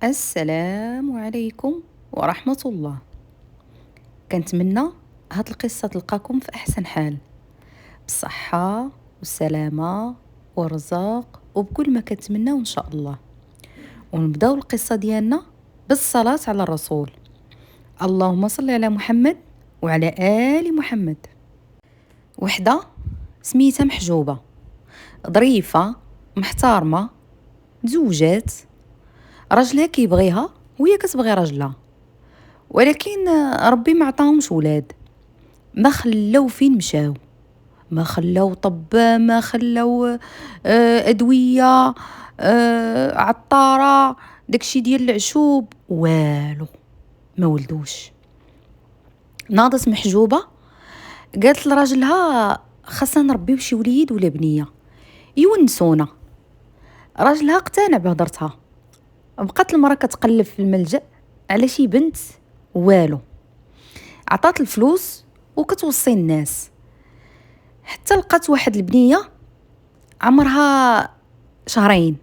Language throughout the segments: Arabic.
السلام عليكم ورحمة الله. كنتمنى هاد القصة تلقاكم في أحسن حال، بالصحة والسلامة والرزاق وبكل ما كتمناو إن شاء الله. ونبداو القصة ديالنا بالصلاة على الرسول. اللهم صل على محمد وعلى آل محمد. وحدة سميتها محجوبة، ظريفة محترمة، تزوجات، راجلها كيبغيها وهي كتبغي راجلها، ولكن ربي ما عطاهمش ولاد. ما خلاو فين مشاو، ما خلاو طبا، ما خلاو ادويه، عطاره، داكشي ديال العشوب، والو ما ولدوش. ناضت محجوبه قالت لراجلها خاصنا نربيو شي وليد ولا بنيه يونسونا. راجلها اقتنع بهضرتها. بقات المراه كتقلب في الملجأ على شي بنت، والو. عطات الفلوس وكتوصي الناس، حتى لقات واحد البنيه عمرها شهرين.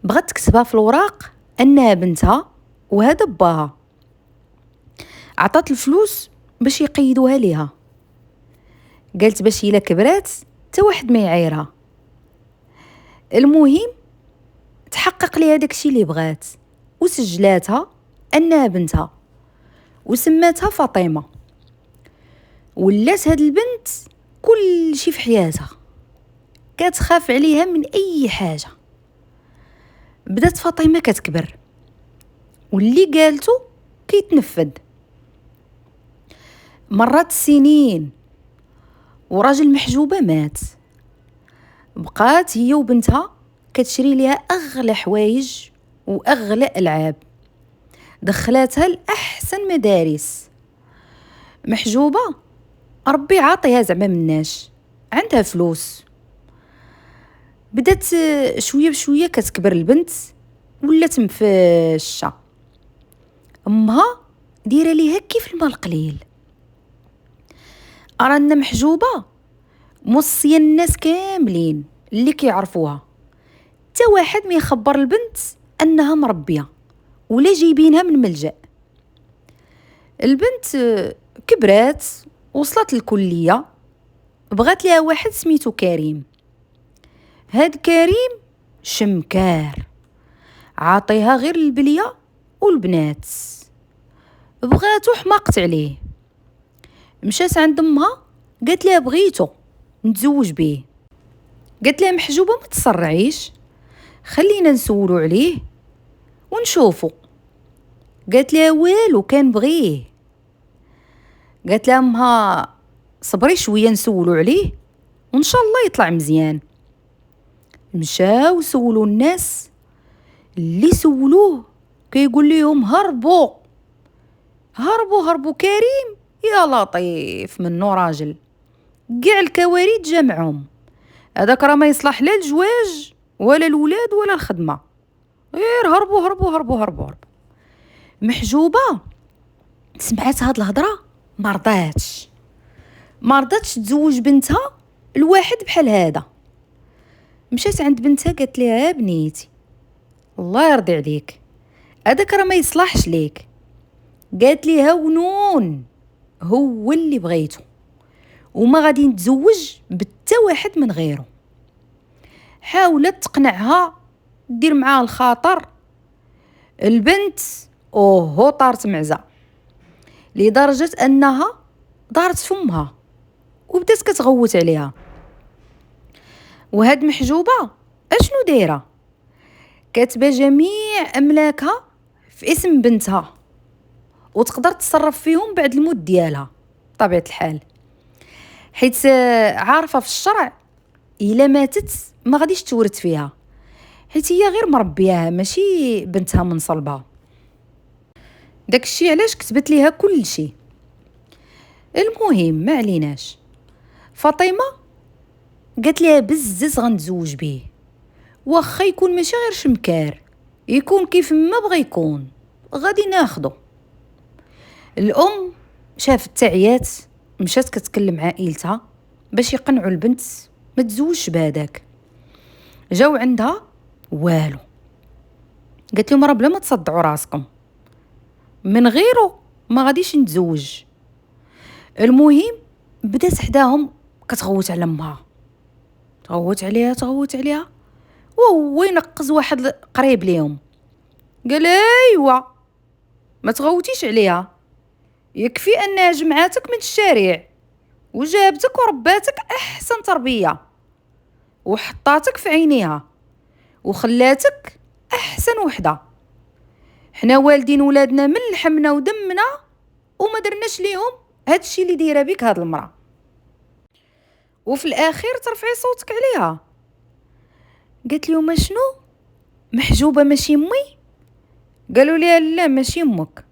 بغات تكتبها في الوراق انها بنتها وهذا باها. عطات الفلوس باش يقيدوها ليها، قالت باش الا كبرات حتى واحد ما يعايرها. المهم تحقق ليها داكشي اللي بغات، وسجلاتها انها بنتها وسماتها فاطمه. ولات هاد البنت كل شي في حياتها، كتخاف عليها من اي حاجه. بدات فاطمه كتكبر واللي قالته كيتنفذ. مرات السنين وراجل محجوبه مات. بقات هي وبنتها كتشري ليها اغلى حوايج واغلى العاب، دخلاتها لاحسن مدارس. محجوبه ربي عاطيها زعما مناش، عندها فلوس. بدات شويه بشويه كتكبر البنت، ولات مفاشه. امها دايره ليها كيف الماء القليل. رانا محجوبه موصيه الناس كاملين اللي كيعرفوها، حتى واحد ما يخبر البنت انها مربيه ولا جايبينها من ملجأ. البنت كبرات، وصلت الكليه، بغات ليها واحد سميتو كريم. هاد كريم شمكار، عاطيها غير البليه والبنات. بغاتو حماقت عليه. مشات عند امها قالت لها بغيتو نتزوج بيه. قالت لها محجوبه ما تسرعيش، خلينا نسولو عليه ونشوفو. قالت لها والو كان بغيه. قالت لها امها صبري شويه نسولو عليه وان شاء الله يطلع مزيان. مشاو سولو الناس، اللي سولوه كيقول لهم هربوا هربوا هربوا، كريم يا لطيف منو راجل، كاع الكوارث جمعهم. هذاك راه ما يصلح لا الجواج ولا الولاد ولا الخدمه، غير هربوا هربوا هربوا هربوا هربوا. محجوبه سمعت هاد الهضره ما رضاتش تزوج بنتها لواحد بحال هذا. مشات عند بنتها قالت لها بنيتي الله يرضي عليك، هذاك راه ما يصلحش ليك. قالت ليها ونون هو اللي بغيته، وما غادي نتزوج بتا واحد من غيره. حاولت تقنعها دير معاه الخاطر. البنت اوهو طارت معزه لدرجه انها دارت فمها وبدات كتغوت عليها. وهاد محجوبه اشنو دايره؟ كاتبه جميع املاكها في اسم بنتها، وتقدر تصرف فيهم بعد الموت ديالها بطبيعه الحال، حيت عارفه في الشرع الا ماتت ما غاديش تورث فيها، حيت هي غير مربياها ماشي بنتها من صلبها. داكشي علاش كتبت ليها كل شيء. المهم ما عليناش، فاطمه قالت لها بزز غنتزوج بيه، واخا يكون ماشي غير شمكار، يكون كيف ما بغى يكون غادي ناخدو. الام شافت تعيات، مشات كتكلم عائلتها باش يقنعوا البنت ما تزوجش بهداك. جاو عندها والو، قالت لهم راه بلا ما تصدعوا راسكم، من غيره ما غاديش نتزوج. المهم بدات حداهم كتغوت على امها، تغوت عليها، وهو ينقز واحد قريب ليهم قال ايوا ما تغوتيش عليها، يكفي انها جمعاتك من الشارع وجابتك ورباتك احسن تربيه وحطاتك في عينيها وخلاتك احسن وحده. حنا والدين ولادنا من لحمنا ودمنا وما درناش ليهم هادشي اللي دايره بك هاد المراه، وفي الاخير ترفعي صوتك عليها. قالت لهم شنو محجوبه ماشي امي؟ قالوا لها لا ماشي امك،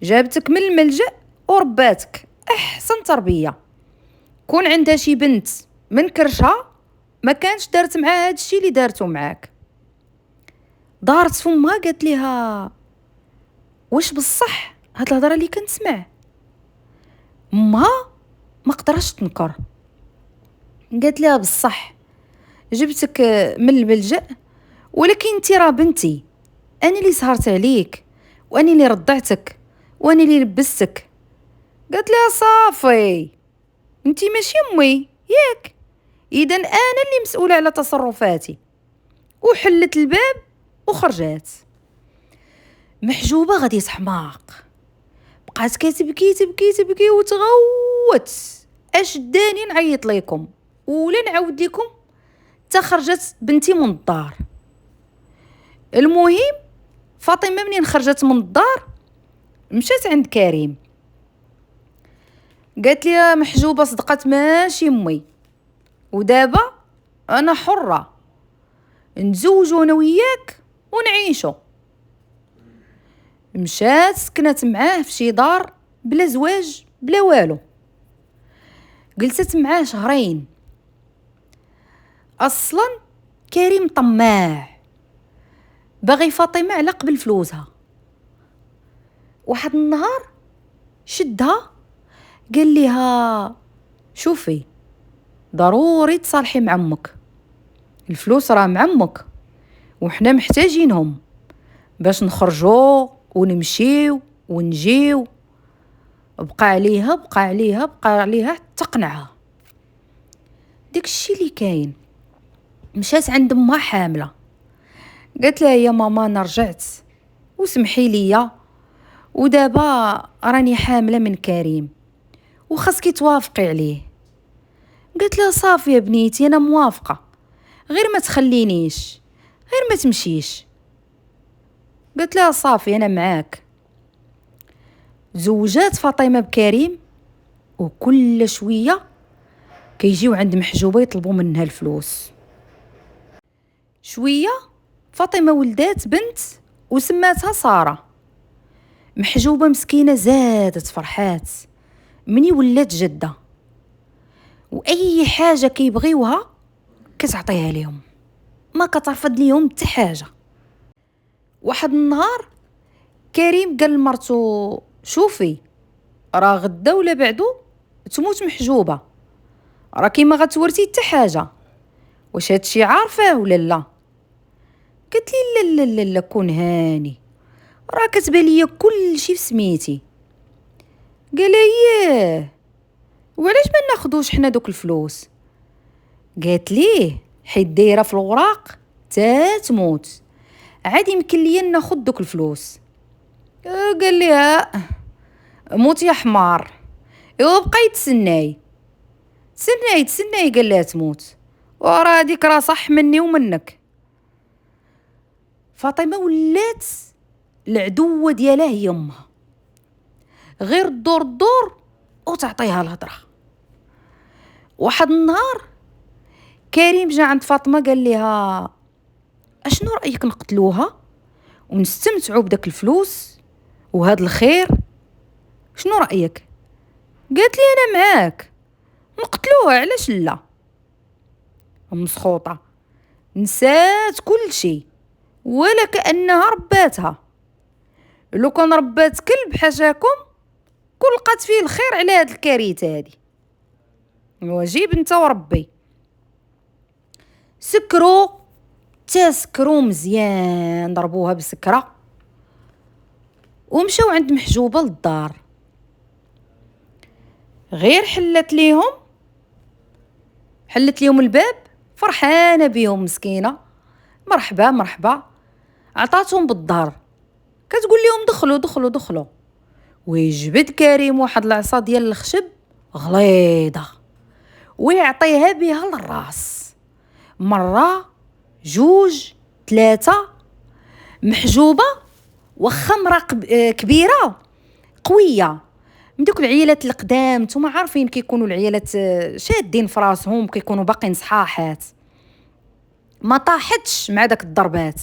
جابتك من الملجأ ورباتك احسن تربيه، كون عندها شي بنت من كرشها ما كانش دارت معاها هادشي اللي دارتو معاك. دارت فمها قالت لها واش بصح هاد الهضره اللي كنسمع؟ امها ما قدرش تنكر، قالت لها بصح جبتك من الملجأ، ولكن انت راه بنتي، انا اللي سهرت عليك واني اللي رضعتك واني اللي لبستك. قالت لها صافي انت ماشي امي ياك، اذا انا اللي مسؤوله على تصرفاتي، وحلت الباب وخرجات. محجوبه غادي تحماق، بقات كتبكي تبكي تبكي وتغوت، اش داني نعيط ليكم ولا نعاود لكم تا خرجت بنتي من الدار. المهم فاطمه منين خرجت من الدار مشات عند كريم، قالت لي محجوبه صدقت ماشي امي، ودابا انا حره نتزوجوا انا وياك ونعيشوا. مشات سكنت معاه في شي دار بلا زواج بلا والو، جلست معاه شهرين. اصلا كريم طماع، باغي فاطمه على قبل فلوسها. واحد النهار شدها قال لها شوفي ضروري تصالحي مع امك، الفلوس راه مع امك وحنا محتاجينهم باش نخرجوا ونمشيو ونجيو. بقى عليها حتى قنعها. داكشي اللي كاين. مشات عند امها حامله، قالت لها يا ماما انا رجعت وسمحي ليا، ودابا راني حامله من كريم وخاصكي توافقي عليه. قالت لها صافي يا بنيتي انا موافقه، غير ما تخلينيش، غير ما تمشيش. قالت لها صافي انا معاك. زوجات فاطمه بكريم، وكل شويه كيجيو عند محجوبه يطلبوا منها الفلوس. شويه فاطمه ولدات بنت وسماتها ساره. محجوبه مسكينه زادت فرحات مني ولات جده، واي حاجه كيبغيوها كتعطيها لهم، ما كترفض ليهم حتى حاجه. واحد النهار كريم قال لمرتو شوفي راه غدا ولا بعدو تموت محجوبه، راكي ما غتورثي حتى حاجه، واش هادشي عارفاه ولا لا؟ قالت لي لا لا لا كون هاني، راه كتبان ليا كل شيء في سميتي. قال اييه وعلاش ما ناخذوش حنا دوك الفلوس؟ قالت ليه حيت دايره في الوراق تا تموت، عاد يمكن ليا ناخذ دوك الفلوس. قال لها موت يا حمار، ايوا بقى يتسناي تسناي قال لها تموت، وراه هذيك راه صح مني ومنك. فاطمه ولات العدوه ديالها هي امها، غير الدور وتعطيها الهضره. واحد النهار كريم جا عند فاطمه قال لها اشنو رايك نقتلوها ونستمتعوا بداك الفلوس وهذا الخير، شنو رايك؟ قالت لي انا معاك نقتلوها علاش لا. مسخوطه نسات كل شيء ولا كانها رباتها. لو كان ربات كلب حاشاكم كل لقات فيه الخير على هاد الكارثه هادي. وجيب انت وربي. سكروا تسكرو مزيان، ضربوها بسكرة ومشاو عند محجوبة للدار. غير حلت ليهم الباب، فرحانة بيهم مسكينة، مرحبا مرحبا، عطاتهم بالظهر، كتقول لهم دخلوا دخلوا دخلوا. ويجبد كريم واحد العصا ديال الخشب غليظة ويعطيها بها للراس، مرة جوج ثلاثة. محجوبة واخا مرا كبيرة قوية من دوك العيالات القدام، نتوما عارفين كيكونوا العيالات شادين في راسهم، كيكونوا باقين صحاحات، ما طاحتش مع داك الضربات،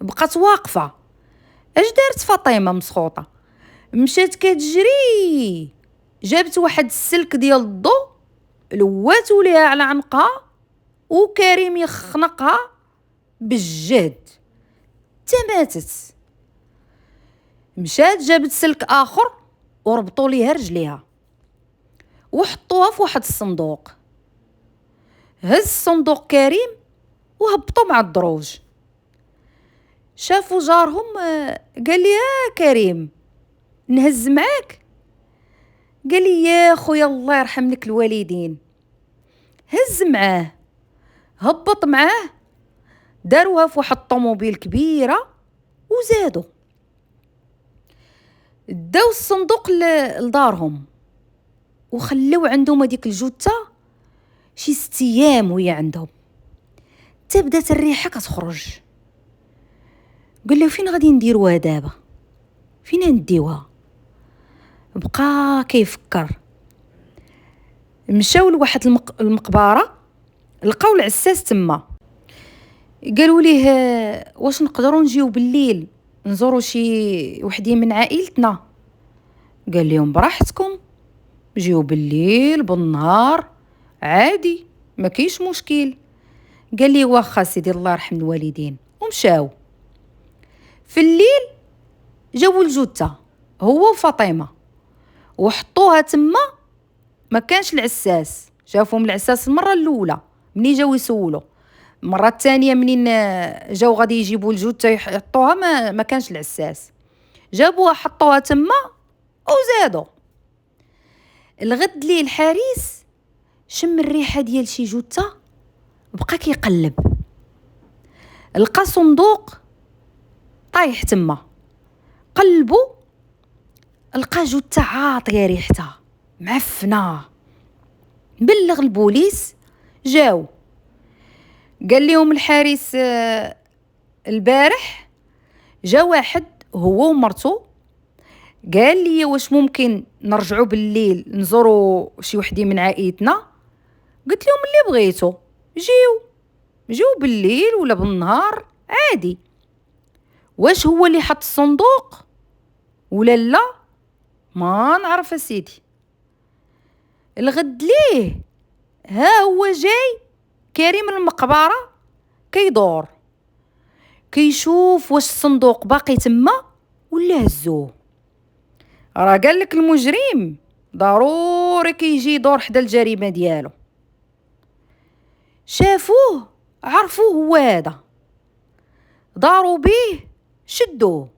بقات واقفة. اش دارت فاطمة مسخوطة؟ مشات كتجري، جابت واحد السلك ديال الضو، لواتو ليها على عنقها، وكريم يخنقها بالجهد تماتت. مشات جابت سلك اخر وربطوا ليها رجليها وحطوها في واحد الصندوق. هز الصندوق كريم وهبطوا مع الدروج. شافوا جارهم، قال لي كريم نهز معاك؟ قال لي يا خويا الله يرحم لك الوالدين. هز معاه، هبط معاه، داروها في واحد الطوموبيل كبيرة وزادوا داو الصندوق لدارهم، وخلوا عندهم هذيك الجثة شي 6 أيام وهي عندهم. تبدات الريحة كتخرج. قال له فين غادي نديروها دابا، فين نديوها؟ بقى كيفكر. مشاو لواحد المقبرة، لقاو العساس تما. قالوا ليه واش نقدروا نجيو بالليل نزوروا شي وحدين من عائلتنا؟ قال لهم براحتكم، جيو بالليل بالنهار عادي، ما كاينش مشكل. قال لي واخا سيدي الله يرحم الوالدين. ومشاو. في الليل جاو الجثة هو وفاطمة وحطوها تما. ما كانش العساس، شافهم العساس المرة الأولى منين جاو يسولوا، المرة الثانية منين جاو غادي يجيبوا الجثة يحطوها ما كانش العساس. جابوها حطوها تما وزادوا. الغد ليه الحارس شم الريحة ديال شي جثة، بقى كيقلب، لقى صندوق طايح تما، قلبو لقى جثة عاطية ريحتها معفنة. بلغ البوليس، جاو. قال لهم الحارس البارح جا واحد هو ومرتو، قال لي واش ممكن نرجعوا بالليل نزوروا شي وحدين من عائلتنا؟ قلت لهم اللي بغيتو، جيو بالليل ولا بالنهار عادي. واش هو اللي حط الصندوق ولا لا ما نعرف سيدي. الغد ليه ها هو جاي كريم المقبرة، كيدور كيشوف واش الصندوق باقي تما ولا هزوه. راه قال لك المجرم ضروري كيجي يدور حدا الجريمة ديالو. شافوه عرفوه هو هذا، داروا بيه شدوه،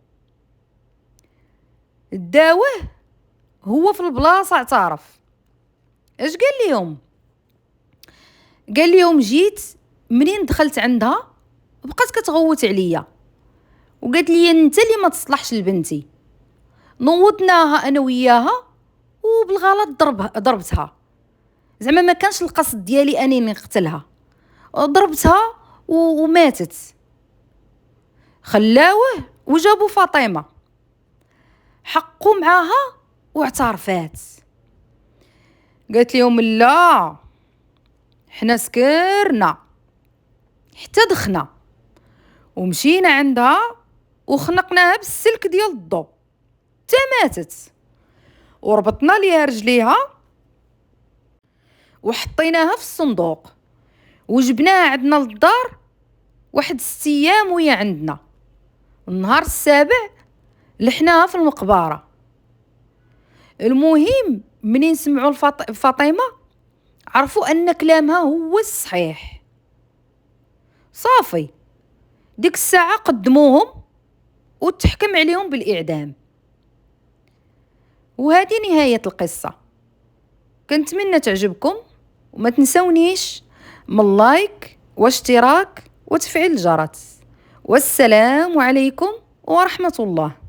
داوه هو في البلاصة اعترف. اش قال لهم؟ قال لهم جيت منين دخلت عندها بقات كتغوت عليا وقالت لي انت اللي ما تصلحش لبنتي. نوضناها انا وياها وبالغلط ضربتها، زعما ما كانش القصد ديالي اني نقتلها، ضربتها وماتت. خلاوه وجابوا فاطمة حقوا معاها واعترفات. قالت لهم لا حنا سكرنا حتى دخنا ومشينا عندها وخنقناها بالسلك ديال الضو تماتت، وربطنا ليها رجليها وحطيناها في الصندوق وجبناها عندنا للدار واحد 6 أيام وهي عندنا. النهار السابع لحناها في المقبرة. المهم منين سمعوا فاطمة عرفوا أن كلامها هو الصحيح. صافي، ديك الساعة قدموهم وتحكم عليهم بالإعدام. وهذه نهاية القصة. كنتمنى تعجبكم، وما تنسونيش من لايك واشتراك وتفعيل الجرس. والسلام عليكم ورحمة الله.